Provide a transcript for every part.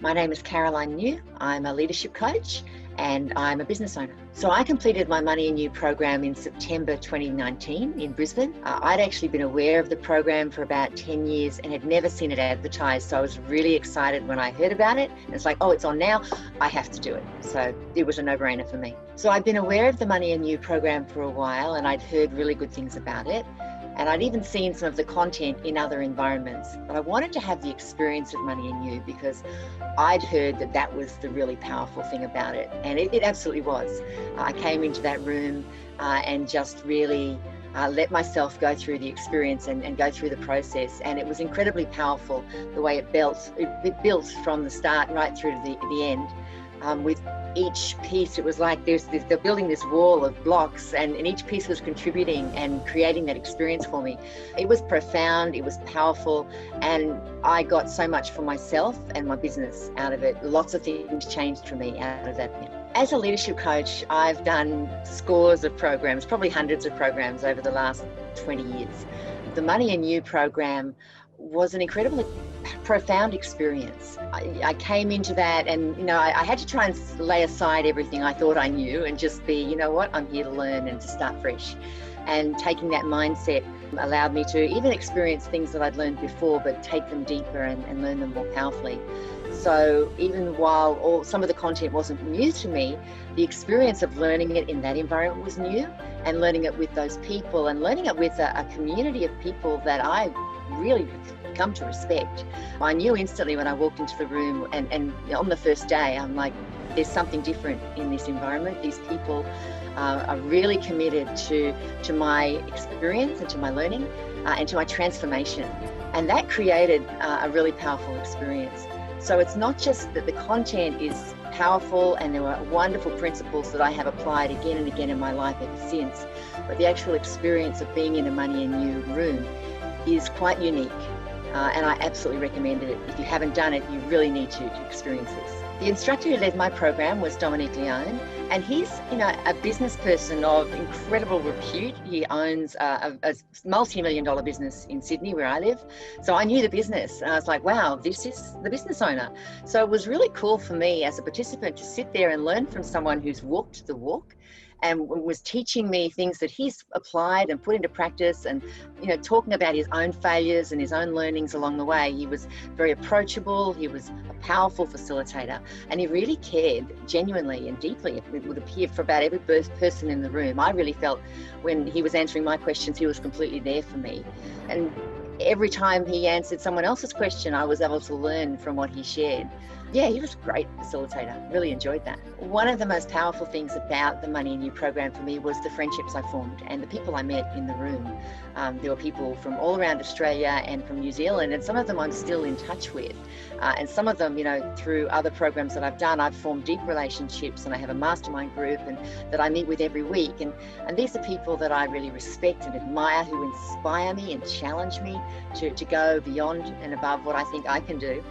My name is Caroline New. I'm a leadership coach and I'm a business owner. So I completed my Money in You program in September 2019 in Brisbane. I'd actually been aware of the program for about 10 years and had never seen it advertised. So I was really excited when I heard about it. And it's like, oh, it's on now. I have to do it. So it was a no-brainer for me. So I'd been aware of the Money in You program for a while and I'd heard really good things about it. And I'd even seen some of the content in other environments, but I wanted to have the experience of Money in You because I'd heard that that was the really powerful thing about it. And it absolutely was. I came into that room and just really let myself go through the experience and go through the process. And it was incredibly powerful the way it built. It built from the start right through to the end. With each piece, it was like they're building this wall of blocks and each piece was contributing and creating that experience for me. It was profound, it was powerful, and I got so much for myself and my business out of it. Lots of things changed for me out of that. As a leadership coach, I've done scores of programs, probably hundreds of programs over the last 20 years. The Money in You program was an incredibly profound experience. I came into that and, I had to try and lay aside everything I thought I knew and just be, you know what, I'm here to learn and to start fresh. And taking that mindset allowed me to even experience things that I'd learned before, but take them deeper and learn them more powerfully. So even while some of the content wasn't new to me, the experience of learning it in that environment was new, and learning it with those people and learning it with a community of people that I really come to respect. I knew instantly when I walked into the room and on the first day, I'm like, there's something different in this environment. These people are really committed to my experience and to my learning and to my transformation. And that created a really powerful experience. So it's not just that the content is powerful and there were wonderful principles that I have applied again and again in my life ever since, but the actual experience of being in a Money in You room is quite unique. And I absolutely recommend it. If you haven't done it, you really need to experience this. The instructor who led my program was Dominic Leone, and he's a business person of incredible repute. He owns a multi-million-dollar business in Sydney, where I live. So I knew the business, and I was like, wow, this is the business owner. So it was really cool for me as a participant to sit there and learn from someone who's walked the walk and was teaching me things that he's applied and put into practice, and talking about his own failures and his own learnings along the way. He was very approachable, he was a powerful facilitator, and he really cared genuinely and deeply. It would appear for about every person in the room. I really felt when he was answering my questions, he was completely there for me. And every time he answered someone else's question, I was able to learn from what he shared. Yeah, he was a great facilitator. Really enjoyed that. One of the most powerful things about the Money in You program for me was the friendships I formed and the people I met in the room. There were people from all around Australia and from New Zealand, and some of them I'm still in touch with. And some of them, through other programs that I've done, I've formed deep relationships, and I have a mastermind group and that I meet with every week. And these are people that I really respect and admire, who inspire me and challenge me to go beyond and above what I think I can do.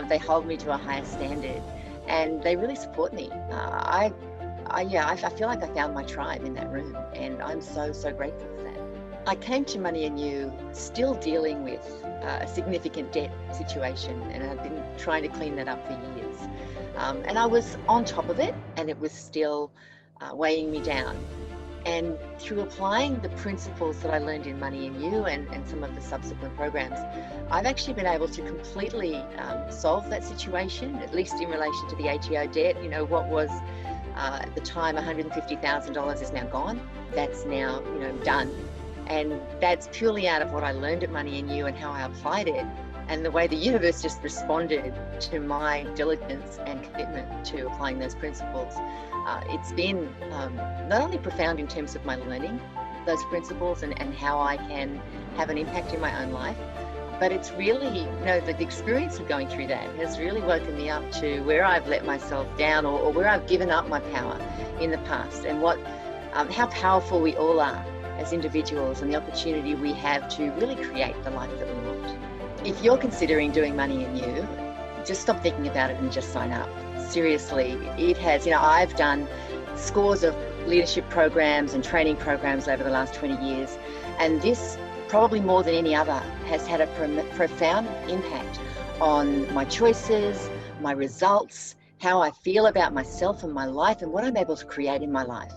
They hold me to a higher standard, and they really support me. I feel like I found my tribe in that room, and I'm so grateful for that. I came to Money in You still dealing with a significant debt situation, and I've been trying to clean that up for years. And I was on top of it, and it was still weighing me down. And through applying the principles that I learned in Money in You and some of the subsequent programs, I've actually been able to completely solve that situation, at least in relation to the ATO debt. What was at the time $150,000 is now gone. That's now done. And that's purely out of what I learned at Money in You and how I applied it, and the way the universe just responded to my diligence and commitment to applying those principles. It's been not only profound in terms of my learning those principles and how I can have an impact in my own life, but it's really, the experience of going through that has really woken me up to where I've let myself down or where I've given up my power in the past, and how powerful we all are as individuals, and the opportunity we have to really create the life that we want. If you're considering doing Money in You, just stop thinking about it and just sign up. Seriously, it has, I've done scores of leadership programs and training programs over the last 20 years, and this, probably more than any other, has had a profound impact on my choices, my results, how I feel about myself and my life, and what I'm able to create in my life.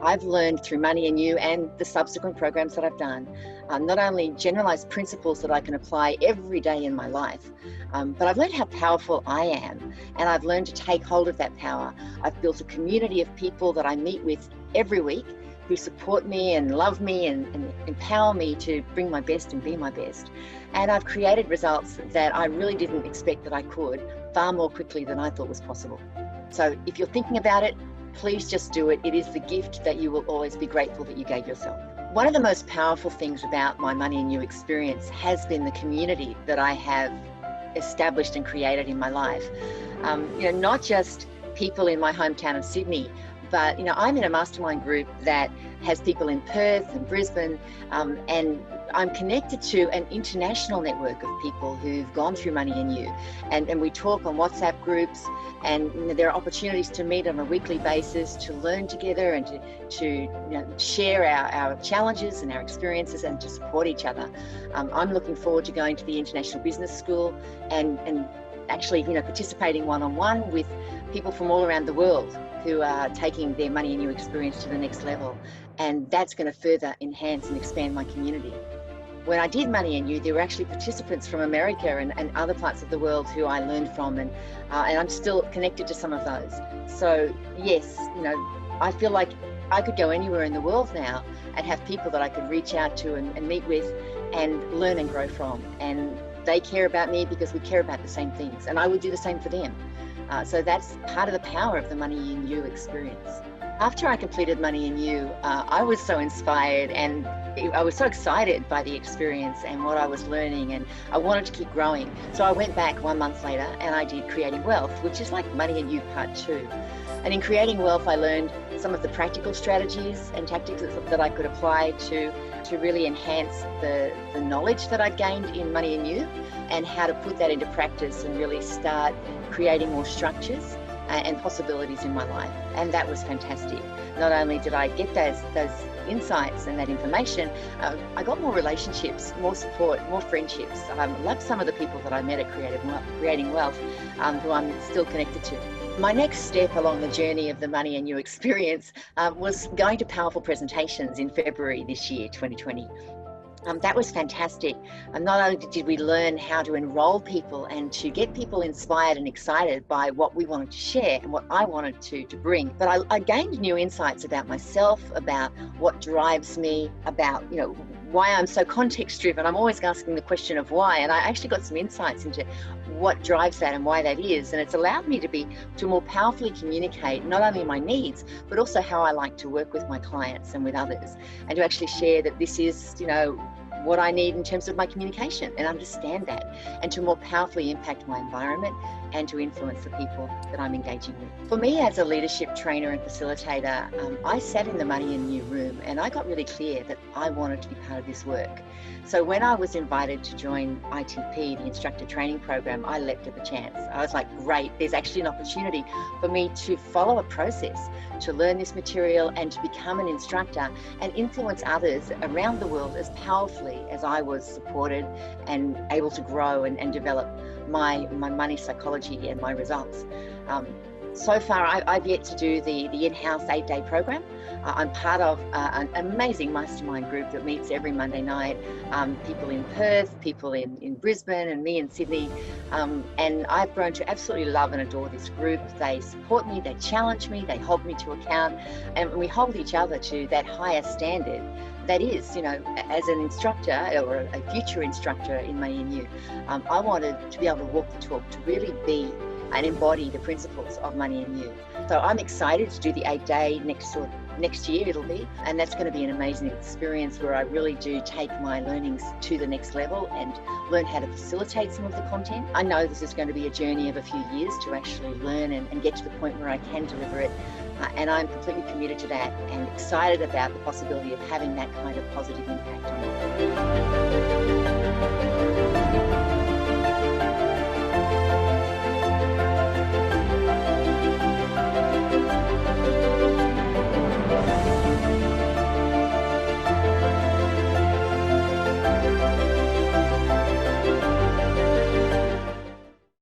I've learned through Money and You and the subsequent programs that I've done, not only generalized principles that I can apply every day in my life, but I've learned how powerful I am, and I've learned to take hold of that power. I've built a community of people that I meet with every week who support me and love me and empower me to bring my best and be my best. And I've created results that I really didn't expect that I could, far more quickly than I thought was possible. So if you're thinking about it, please just do it. It is the gift that you will always be grateful that you gave yourself. One of the most powerful things about my Money and You experience has been the community that I have established and created in my life. Not just people in my hometown of Sydney, but I'm in a mastermind group that has people in Perth and Brisbane, and I'm connected to an international network of people who've gone through Money and You, and we talk on WhatsApp groups, and there are opportunities to meet on a weekly basis, to learn together and to share our challenges and our experiences and to support each other. I'm looking forward to going to the International Business School and actually participating one-on-one with people from all around the world who are taking their Money and You experience to the next level, and that's going to further enhance and expand my community. When I did Money and You, there were actually participants from America and other parts of the world who I learned from, and I'm still connected to some of those. So yes, I feel like I could go anywhere in the world now and have people that I could reach out to and meet with and learn and grow from, and they care about me because we care about the same things, and I would do the same for them. So that's part of the power of the Money and You experience. After I completed Money and You, I was so inspired and I was so excited by the experience and what I was learning, and I wanted to keep growing. So I went back 1 month later and I did Creating Wealth, which is like Money and You Part 2. And in Creating Wealth, I learned some of the practical strategies and tactics that I could apply to really enhance the knowledge that I'd gained in Money and You, and how to put that into practice and really start creating more structures and possibilities in my life. And that was fantastic. Not only did I get those insights and that information, I got more relationships, more support, more friendships. I love some of the people that I met at Creating Wealth, who I'm still connected to. My next step along the journey of the Money and You experience was going to Powerful Presentations in February this year, 2020. That was fantastic. And not only did we learn how to enroll people and to get people inspired and excited by what we wanted to share and what I wanted to bring, but I gained new insights about myself, about what drives me, about why I'm so context driven. I'm always asking the question of why, and I actually got some insights into what drives that and why that is, and it's allowed me to more powerfully communicate not only my needs but also how I like to work with my clients and with others, and to actually share that this is what I need in terms of my communication and understand that, and to more powerfully impact my environment and to influence the people that I'm engaging with. For me, as a leadership trainer and facilitator, I sat in the Money and You room and I got really clear that I wanted to be part of this work. So when I was invited to join ITP, the instructor training program, I leapt at the chance. I was like, great, there's actually an opportunity for me to follow a process, to learn this material and to become an instructor and influence others around the world as powerfully as I was supported and able to grow and develop my money psychology and my results. So far, I've yet to do the in-house 8-day program. I'm part of an amazing mastermind group that meets every Monday night. People in Perth, people in Brisbane, and me in Sydney. And I've grown to absolutely love and adore this group. They support me, they challenge me, they hold me to account, and we hold each other to that higher standard. That is, as an instructor or a future instructor in Money and You, I wanted to be able to walk the talk, to really be and embody the principles of Money and You. So I'm excited to do the 8-day next year it'll be, and that's going to be an amazing experience where I really do take my learnings to the next level and learn how to facilitate some of the content. I know this is going to be a journey of a few years to actually learn and get to the point where I can deliver it. And I'm completely committed to that and excited about the possibility of having that kind of positive impact on it.